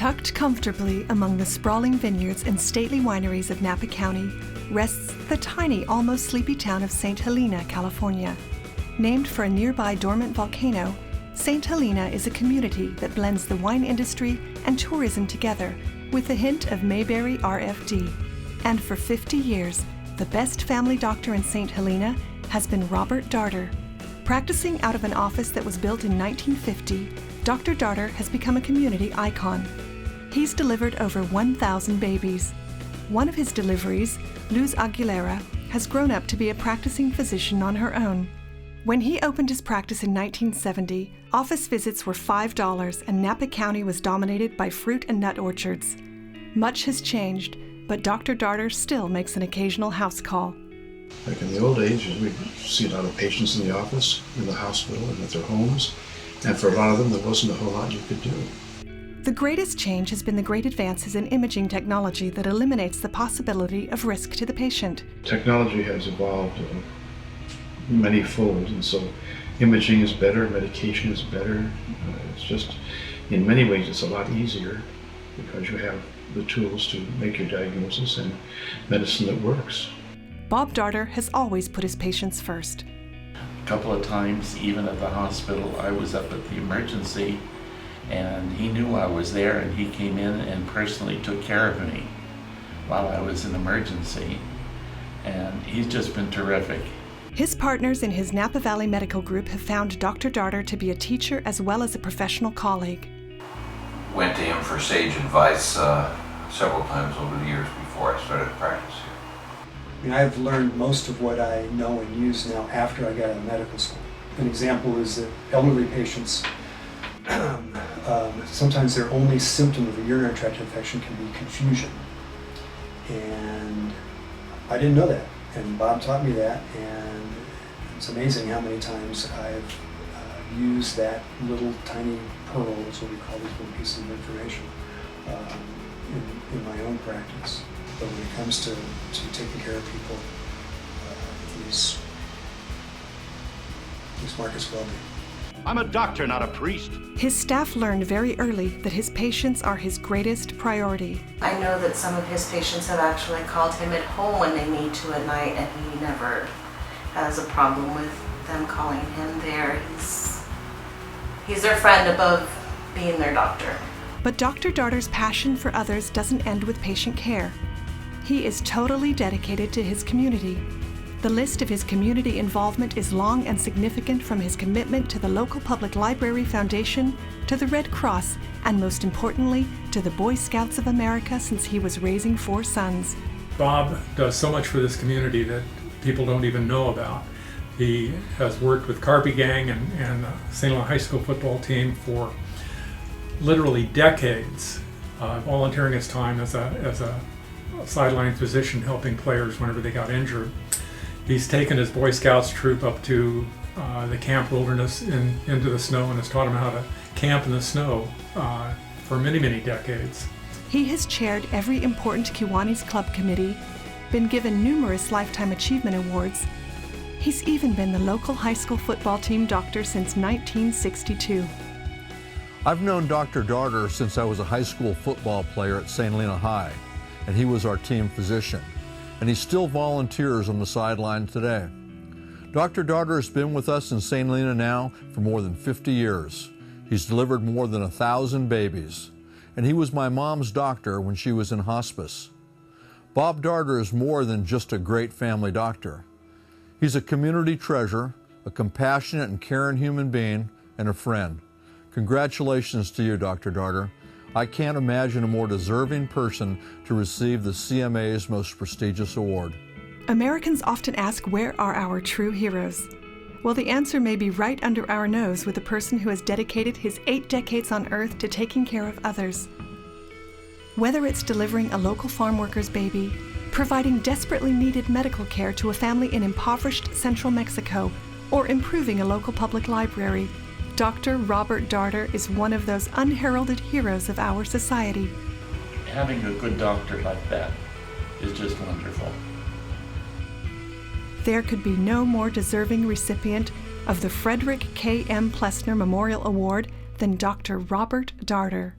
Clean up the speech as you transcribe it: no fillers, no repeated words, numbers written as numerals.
Tucked comfortably among the sprawling vineyards and stately wineries of Napa County rests the tiny, almost sleepy town of St. Helena, California. Named for a nearby dormant volcano, St. Helena is a community that blends the wine industry and tourism together with a hint of Mayberry RFD. And for 50 years, the best family doctor in St. Helena has been Robert Darter. Practicing out of an office that was built in 1950, Dr. Darter has become a community icon. He's delivered over 1,000 babies. One of his deliveries, Luz Aguilera, has grown up to be a practicing physician on her own. When he opened his practice in 1970, office visits were $5 and Napa County was dominated by fruit and nut orchards. Much has changed, but Dr. Darter still makes an occasional house call. Like in the old ages, we'd see a lot of patients in the office, in the hospital, and at their homes. And for a lot of them, there wasn't a whole lot you could do. The greatest change has been the great advances in imaging technology that eliminates the possibility of risk to the patient. Technology has evolved many folds, and so imaging is better, medication is better. It's just, in many ways, it's a lot easier because you have the tools to make your diagnosis and medicine that works. Bob Darter has always put his patients first. A couple of times, even at the hospital, I was up at the emergency and he knew I was there and he came in and personally took care of me while I was in emergency. And he's just been terrific. His partners in his Napa Valley Medical Group have found Dr. Darter to be a teacher as well as a professional colleague. Went to him for sage advice several times over the years before I started practice here. I mean, I've learned most of what I know and use now after I got out of medical school. An example is that elderly patients, sometimes their only symptom of a urinary tract infection can be confusion. And I didn't know that, and Bob taught me that, and it's amazing how many times I've used that little tiny pearl, is what we call these little pieces of information, in my own practice. But when it comes to taking care of people, he's Marcus Welby. I'm a doctor, not a priest. His staff learned very early that his patients are his greatest priority. I know that some of his patients have actually called him at home when they need to at night, and he never has a problem with them calling him there. He's their friend above being their doctor. But Dr. Darter's passion for others doesn't end with patient care. He is totally dedicated to his community. The list of his community involvement is long and significant, from his commitment to the local public library foundation, to the Red Cross, and most importantly, to the Boy Scouts of America since he was raising 4 sons. Bob does so much for this community that people don't even know about. He has worked with Carpy Gang and the St. Helena High School football team for literally decades, volunteering his time as a sideline physician helping players whenever they got injured. He's taken his Boy Scouts troop up to the camp wilderness into the snow and has taught them how to camp in the snow for many, many decades. He has chaired every important Kiwanis Club committee, been given numerous Lifetime Achievement Awards. He's even been the local high school football team doctor since 1962. I've known Dr. Darter since I was a high school football player at St. Helena High, and he was our team physician. And he still volunteers on the sideline today. Dr. Darter has been with us in St. Helena now for more than 50 years. He's delivered more than 1,000 babies. And he was my mom's doctor when she was in hospice. Bob Darter is more than just a great family doctor. He's a community treasure, a compassionate and caring human being, and a friend. Congratulations to you, Dr. Darter. I can't imagine a more deserving person to receive the CMA's most prestigious award. Americans often ask, where are our true heroes? Well, the answer may be right under our nose with a person who has dedicated his 8 decades on Earth to taking care of others. Whether it's delivering a local farm worker's baby, providing desperately needed medical care to a family in impoverished central Mexico, or improving a local public library, Dr. Robert Darter is one of those unheralded heroes of our society. Having a good doctor like that is just wonderful. There could be no more deserving recipient of the Frederick K.M. Plessner Memorial Award than Dr. Robert Darter.